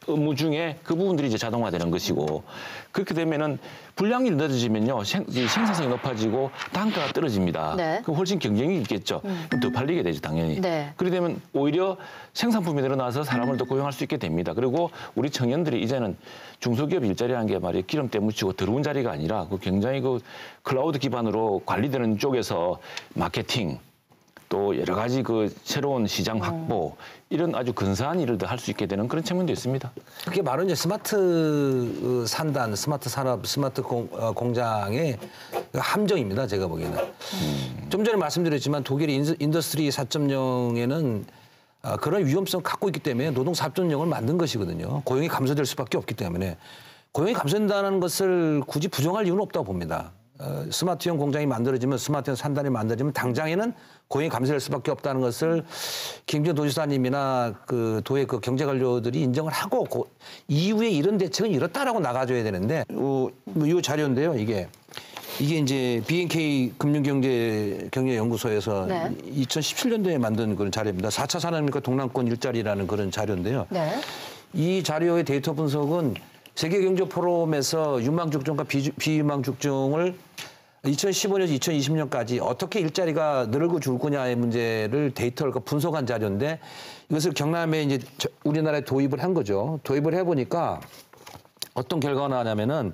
업무 중에 그 부분들이 이제 자동화되는 것이고 그렇게 되면은 분량이 늦어지면요 생산성이 높아지고 단가가 떨어집니다. 네. 그럼 훨씬 경쟁이 있겠죠. 그럼 더 팔리게 되죠 당연히. 네. 그렇게 되면 오히려 생산품이 늘어나서 사람을 더 고용할 수 있게 됩니다. 그리고 우리 청년들이 이제는 중소기업 일자리라는 게 말이에요 기름때 묻히고 더러운 자리가 아니라 그 굉장히 그 클라우드 기반으로 관리되는 쪽에서 마케팅 또 여러 가지 그 새로운 시장 확보 이런 아주 근사한 일을 더 할 수 있게 되는 그런 측면도 있습니다. 그게 바로 이제 스마트 산단, 스마트 산업, 스마트 공장의 함정입니다. 제가 보기에는. 좀 전에 말씀드렸지만 독일의 인더스트리 4.0에는 그런 위험성을 갖고 있기 때문에 노동 4.0을 만든 것이거든요. 고용이 감소될 수밖에 없기 때문에. 고용이 감소된다는 것을 굳이 부정할 이유는 없다고 봅니다. 스마트형 공장이 만들어지면 스마트형 산단이 만들어지면 당장에는 고용이 감소될 수밖에 없다는 것을 김기현 도지사님이나 그 도의 그 경제 관료들이 인정을 하고 이후에 이런 대책은 이렇다라고 나가줘야 되는데 이 자료인데요. 이게 이제 BNK 금융경제연구소에서 네. 2017년도에 만든 그런 자료입니다. 4차 산업革命동남권 일자리라는 그런 자료인데요. 네. 이 자료의 데이터 분석은 세계경제포럼에서 유망죽종과 비유망죽종을 2015년에서 2020년까지 어떻게 일자리가 늘고 줄 거냐의 문제를 데이터를 분석한 자료인데 이것을 경남에 이제 우리나라에 도입을 한 거죠. 도입을 해보니까 어떤 결과가 나왔냐면은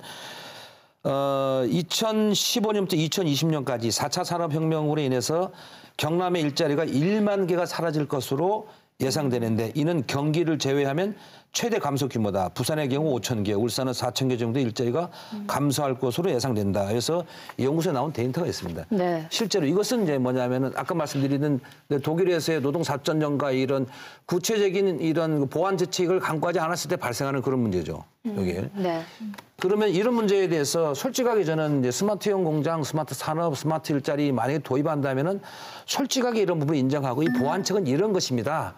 2015년부터 2020년까지 4차 산업혁명으로 인해서 경남의 일자리가 1만 개가 사라질 것으로 예상되는데 이는 경기를 제외하면 최대 감소 규모다. 부산의 경우 5천 개, 울산은 4천 개 정도의 일자리가 감소할 것으로 예상된다. 그래서 연구소에 나온 데이터가 있습니다. 네. 실제로 이것은 이제 뭐냐면은 아까 말씀드리는 독일에서의 노동 4.0과 이런 구체적인 이런 보완 대책을 강구하지 않았을 때 발생하는 그런 문제죠. 여기에. 네. 그러면 이런 문제에 대해서 솔직하게 저는 이제 스마트형 공장, 스마트 산업, 스마트 일자리 만약에 도입한다면은 솔직하게 이런 부분을 인정하고 이 보완책은 이런 것입니다.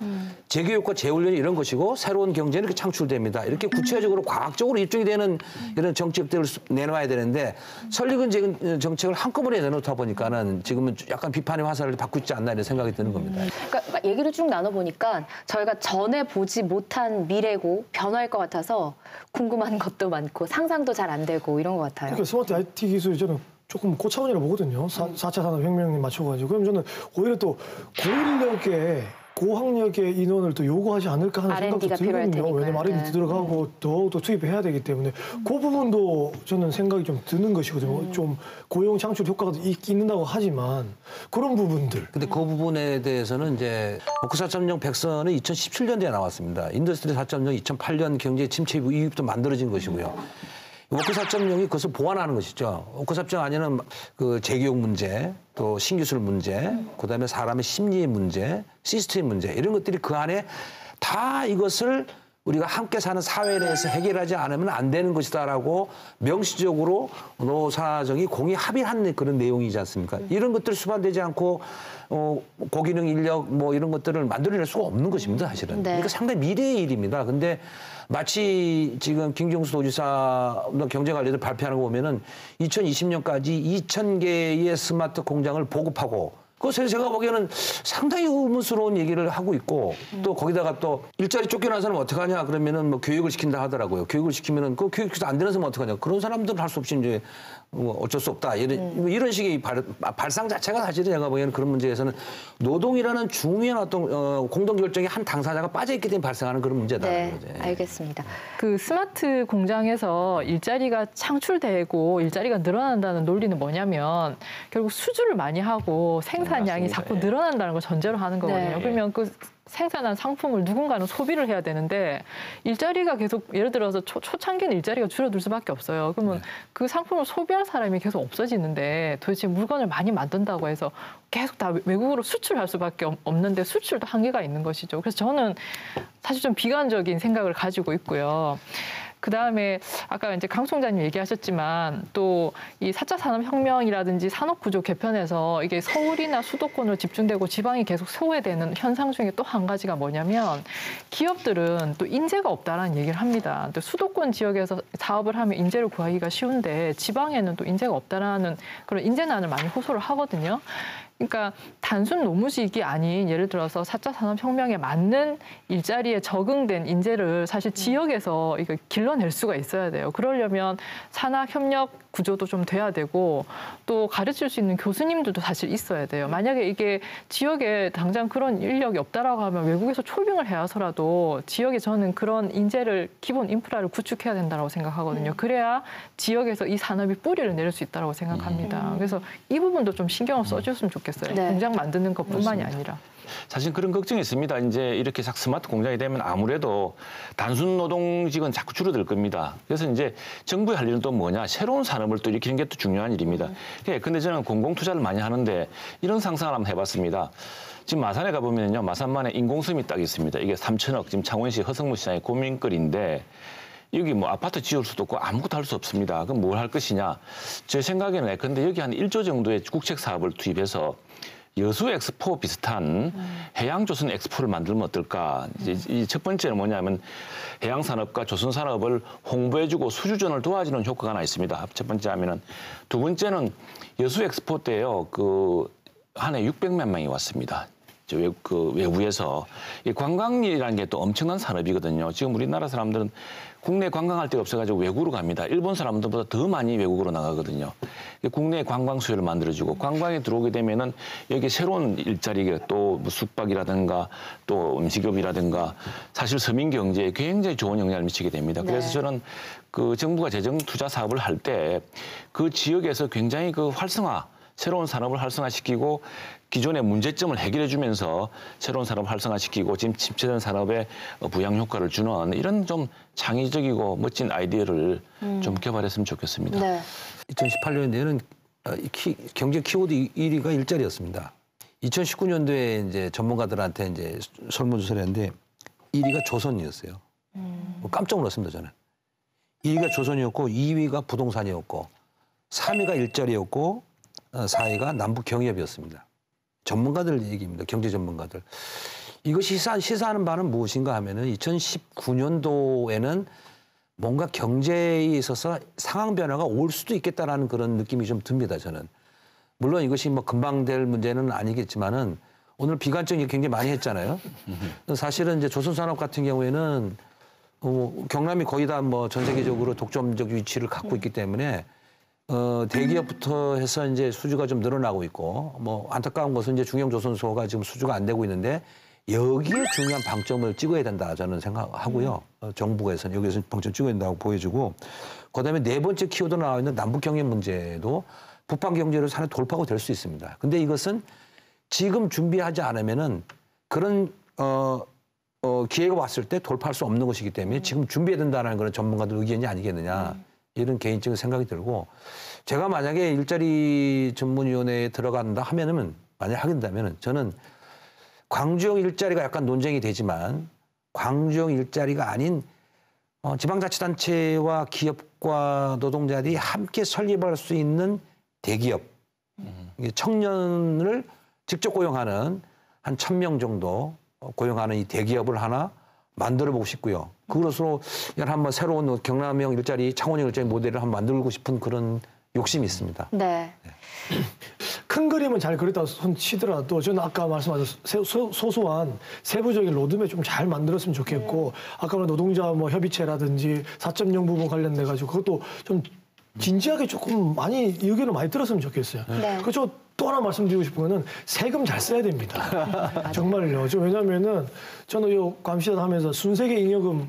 재교육과 재훈련이 이런 것이고 새로운 경제는 이렇게 창출됩니다. 이렇게 구체적으로 과학적으로 입증이 되는 이런 정책들을 내놔야 되는데 설익은 정책을 한꺼번에 내놓다 보니까는 지금은 약간 비판의 화살을 받고 있지 않나 이런 생각이 드는 겁니다. 그러니까 얘기를 쭉 나눠보니까 저희가 전에 보지 못한 미래고 변화일 것 같아서 궁금한 것도 많고 상상도 잘 안 되고 이런 것 같아요. 그러니까 스마트 IT 기술이 저는 조금 고차원이라고 보거든요. 4차 산업혁명에 맞춰가지고. 그럼 저는 오히려 또 고인력에 고학력의 인원을 또 요구하지 않을까 하는 생각도 R&D가 필요할 들거든요. 테니까요. 왜냐면 R&D 네. 들어가고 더욱더 투입해야 되기 때문에 그 부분도 저는 생각이 좀 드는 것이거든요. 좀 고용 창출 효과가 있는다고 하지만 그런 부분들. 근데 그 부분에 대해서는 이제 워크 4.0 백선은 2017년도에 나왔습니다. 인더스트리 4.0 2008년 경제 침체 이후부터 만들어진 것이고요. 워크 4.0이 그것을 보완하는 것이죠. 워크 4.0 안에는 그 재교육 문제, 또 신기술 문제, 그다음에 사람의 심리 문제, 시스템 문제 이런 것들이 그 안에 다 이것을 우리가 함께 사는 사회 내에서 해결하지 않으면 안 되는 것이다라고 명시적으로 노사정이 공의 합의한 그런 내용이지 않습니까? 이런 것들이 수반되지 않고 고기능 인력 뭐 이런 것들을 만들어낼 수가 없는 것입니다, 사실은. 네. 그러니까 상당히 미래의 일입니다. 근데 마치 지금 김경수 도지사 경제관리들 발표하는 거 보면은 2020년까지 2,000개의 스마트 공장을 보급하고 그래서 제가 보기에는 상당히 의문스러운 얘기를 하고 있고 또 거기다가 또 일자리 쫓겨난 사람은 어떡하냐 그러면은 뭐 교육을 시킨다 하더라고요. 교육을 시키면은 그 교육도 안 되는 사람은 어떡하냐. 그런 사람들은 할 수 없이 이제 뭐 어쩔 수 없다. 이런 식의 발상 자체가 사실은 제가 보기에는 그런 문제에서는 노동이라는 중요한 어떤 공동결정의 한 당사자가 빠져있기 때문에 발생하는 그런 문제다라는 네, 거죠. 알겠습니다. 그 스마트 공장에서 일자리가 창출되고 일자리가 늘어난다는 논리는 뭐냐면 결국 수주를 많이 하고 생산량이 맞습니다. 자꾸 늘어난다는 걸 전제로 하는 거거든요. 네. 그러면 그 생산한 상품을 누군가는 소비를 해야 되는데 일자리가 계속 예를 들어서 초창기는 일자리가 줄어들 수밖에 없어요. 그러면 그 상품을 소비할 사람이 계속 없어지는데 도대체 물건을 많이 만든다고 해서 계속 다 외국으로 수출할 수밖에 없는데 수출도 한계가 있는 것이죠. 그래서 저는 사실 좀 비관적인 생각을 가지고 있고요. 그다음에 아까 이제 강 총장님 얘기하셨지만 또 이 4차 산업혁명이라든지 산업구조 개편에서 이게 서울이나 수도권으로 집중되고 지방이 계속 소외되는 현상 중에 또 한 가지가 뭐냐면 기업들은 또 인재가 없다라는 얘기를 합니다. 또 수도권 지역에서 사업을 하면 인재를 구하기가 쉬운데 지방에는 또 인재가 없다라는 그런 인재난을 많이 호소를 하거든요. 그러니까 단순 노무직이 아닌 예를 들어서 4차 산업혁명에 맞는 일자리에 적응된 인재를 사실 지역에서 이거 길러낼 수가 있어야 돼요. 그러려면 산학협력 구조도 좀 돼야 되고 또 가르칠 수 있는 교수님들도 사실 있어야 돼요. 만약에 이게 지역에 당장 그런 인력이 없다라고 하면 외국에서 초빙을 해와서라도 지역에 저는 그런 인재를 기본 인프라를 구축해야 된다고 생각하거든요. 그래야 지역에서 이 산업이 뿌리를 내릴 수 있다고 생각합니다. 그래서 이 부분도 좀 신경을 써줬으면 좋겠어요. 좋겠어요. 네. 공장 만드는 것뿐만이 아니라. 사실 그런 걱정이 있습니다. 이제 이렇게 스마트 공장이 되면 아무래도 단순 노동직은 자꾸 줄어들 겁니다. 그래서 이제 정부의 할 일은 또 뭐냐? 새로운 산업을 또 일으키는 게 또 중요한 일입니다. 근데 저는 공공 투자를 많이 하는데 이런 상상을 한번 해봤습니다. 지금 마산에 가보면요. 마산만에 인공섬이 딱 있습니다. 이게 3천억, 지금 창원시 허성무 시장의 고민거리인데 여기 뭐 아파트 지을 수도 없고 아무것도 할 수 없습니다. 그럼 뭘 할 것이냐? 제 생각에는 근데 여기 한 1조 정도의 국책 사업을 투입해서 여수 엑스포 비슷한 해양조선 엑스포를 만들면 어떨까? 이 첫 번째는 뭐냐면 해양산업과 조선산업을 홍보해주고 수주전을 도와주는 효과가 하나 있습니다. 첫 번째 하면은. 두 번째는 여수 엑스포 때요, 한 해 600만 명이 왔습니다. 외부에서. 이 관광이라는 게 또 엄청난 산업이거든요. 지금 우리나라 사람들은 국내 관광할 데가 없어가지고 외국으로 갑니다. 일본 사람들보다 더 많이 외국으로 나가거든요. 국내 관광 수요를 만들어주고 관광에 들어오게 되면은 여기 새로운 일자리가 또 뭐 숙박이라든가 또 음식업이라든가 사실 서민 경제에 굉장히 좋은 영향을 미치게 됩니다. 그래서 네. 저는 정부가 재정 투자 사업을 할 때 그 지역에서 굉장히 새로운 산업을 활성화시키고 기존의 문제점을 해결해 주면서 새로운 산업을 활성화시키고 지금 침체된 산업에 부양 효과를 주는 이런 좀 창의적이고 멋진 아이디어를 좀 개발했으면 좋겠습니다. 네. 2018년에는 경제 키워드 1위가 일자리였습니다. 2019년도에 이제 전문가들한테 이제 설문조사를 했는데 1위가 조선이었어요. 깜짝 놀랐습니다, 저는. 1위가 조선이었고 2위가 부동산이었고 3위가 일자리였고 4위가 남북 경협이었습니다. 전문가들 얘기입니다. 경제 전문가들. 이것이 시사하는 바는 무엇인가 하면은 2019년도에는 뭔가 경제에 있어서 상황 변화가 올 수도 있겠다라는 그런 느낌이 좀 듭니다, 저는. 물론 이것이 뭐 금방 될 문제는 아니겠지만은 오늘 비관적 얘기 굉장히 많이 했잖아요. 사실은 이제 조선산업 같은 경우에는 경남이 거의 다 뭐 전 세계적으로 독점적 위치를 갖고 있기 때문에 대기업부터 해서 이제 수주가 좀 늘어나고 있고, 뭐 안타까운 것은 이제 중형조선소가 지금 수주가 안 되고 있는데 여기에 중요한 방점을 찍어야 된다 저는 생각하고요. 정부에서는 여기서 방점 찍어야 된다고 보여주고, 그다음에 네 번째 키워드 나와 있는 남북 경협 문제도 북방 경제로 사는 돌파구 될 수 있습니다. 근데 이것은 지금 준비하지 않으면은 그런 기회가 왔을 때 돌파할 수 없는 것이기 때문에 지금 준비해야 된다는 그런 전문가들 의견이 아니겠느냐. 이런 개인적인 생각이 들고, 제가 만약에 일자리 전문위원회에 들어간다 하면은, 만약 하게 된다면은 저는 광주형 일자리가 약간 논쟁이 되지만 광주형 일자리가 아닌 지방자치단체와 기업과 노동자들이 함께 설립할 수 있는 대기업, 청년을 직접 고용하는 한 1,000명 정도 고용하는 이 대기업을 하나 만들어보고 싶고요. 그것으로 한번 새로운 경남형 일자리, 창원형 일자리 모델을 한번 만들고 싶은 그런 욕심이 있습니다. 네. 큰 그림은 잘 그렸다고 손 치더라도 저는 아까 말씀하신 소소한 세부적인 로드맵 좀 잘 만들었으면 좋겠고, 아까 말한 노동자 뭐 협의체라든지 4.0 부분 관련돼 가지고 그것도 좀 진지하게 조금 많이 의견을 많이 들었으면 좋겠어요. 네. 그렇죠. 또 하나 말씀드리고 싶은 거는 세금 잘 써야 됩니다. 정말요. 왜냐하면은 저는 요 감시단 하면서 순세계 잉여금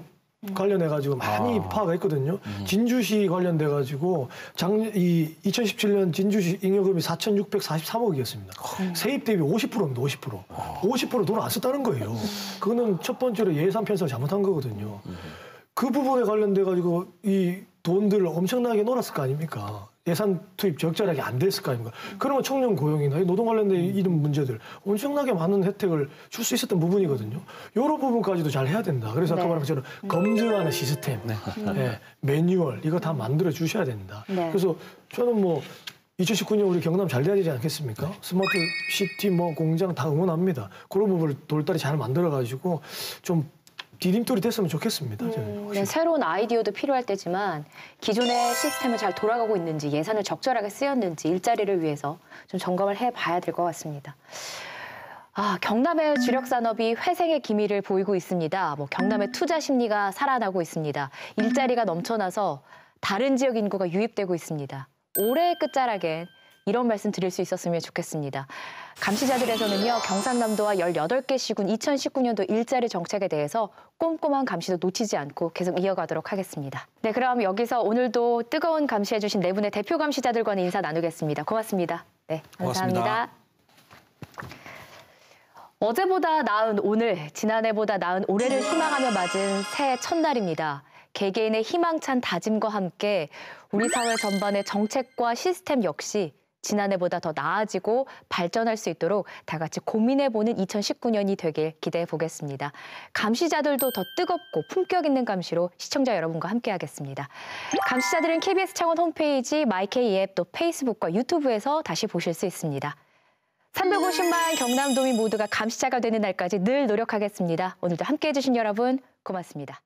관련해가지고 많이 파악했거든요. 진주시 관련돼가지고 2017년 진주시 잉여금이 4,643억이었습니다. 세입 대비 50%입니다. 50%. 50% 돈 안 썼다는 거예요. 그거는 첫 번째로 예산 편성을 잘못한 거거든요. 그 부분에 관련돼가지고 이 돈들을 엄청나게 놀았을 거 아닙니까? 예산 투입 적절하게 안 됐을 거 아닙니까? 그러면 청년 고용이나 노동 관련된 이런 문제들 엄청나게 많은 혜택을 줄 수 있었던 부분이거든요. 이런 부분까지도 잘 해야 된다. 그래서 아까 말한 것처럼 검증하는 시스템, 매뉴얼 이거 다 만들어 주셔야 된다. 네. 그래서 저는 뭐 2019년 우리 경남 잘 돼야 되지 않겠습니까? 스마트 시티 뭐 공장 다 응원합니다. 그런 부분을 돌다리 잘 만들어가지고 좀 디딤돌이 됐으면 좋겠습니다. 저는. 네, 새로운 아이디어도 필요할 때지만 기존의 시스템을 잘 돌아가고 있는지, 예산을 적절하게 쓰였는지 일자리를 위해서 좀 점검을 해봐야 될 것 같습니다. 경남의 주력 산업이 회생의 기미를 보이고 있습니다. 경남의 투자 심리가 살아나고 있습니다. 일자리가 넘쳐나서 다른 지역 인구가 유입되고 있습니다. 올해의 끝자락엔 이런 말씀 드릴 수 있었으면 좋겠습니다. 감시자들에서는요, 경상남도와 18개 시군 2019년도 일자리 정책에 대해서 꼼꼼한 감시도 놓치지 않고 계속 이어가도록 하겠습니다. 네, 그럼 여기서 오늘도 뜨거운 감시해주신 네 분의 대표 감시자들과는 인사 나누겠습니다. 고맙습니다. 네, 감사합니다. 고맙습니다. 어제보다 나은 오늘, 지난해보다 나은 올해를 희망하며 맞은 새해 첫날입니다. 개개인의 희망찬 다짐과 함께 우리 사회 전반의 정책과 시스템 역시 지난해보다 더 나아지고 발전할 수 있도록 다 같이 고민해보는 2019년이 되길 기대해 보겠습니다. 감시자들도 더 뜨겁고 품격 있는 감시로 시청자 여러분과 함께하겠습니다. 감시자들은 KBS 창원 홈페이지 마이케이 앱 또 페이스북과 유튜브에서 다시 보실 수 있습니다. 350만 경남도민 모두가 감시자가 되는 날까지 늘 노력하겠습니다. 오늘도 함께해 주신 여러분 고맙습니다.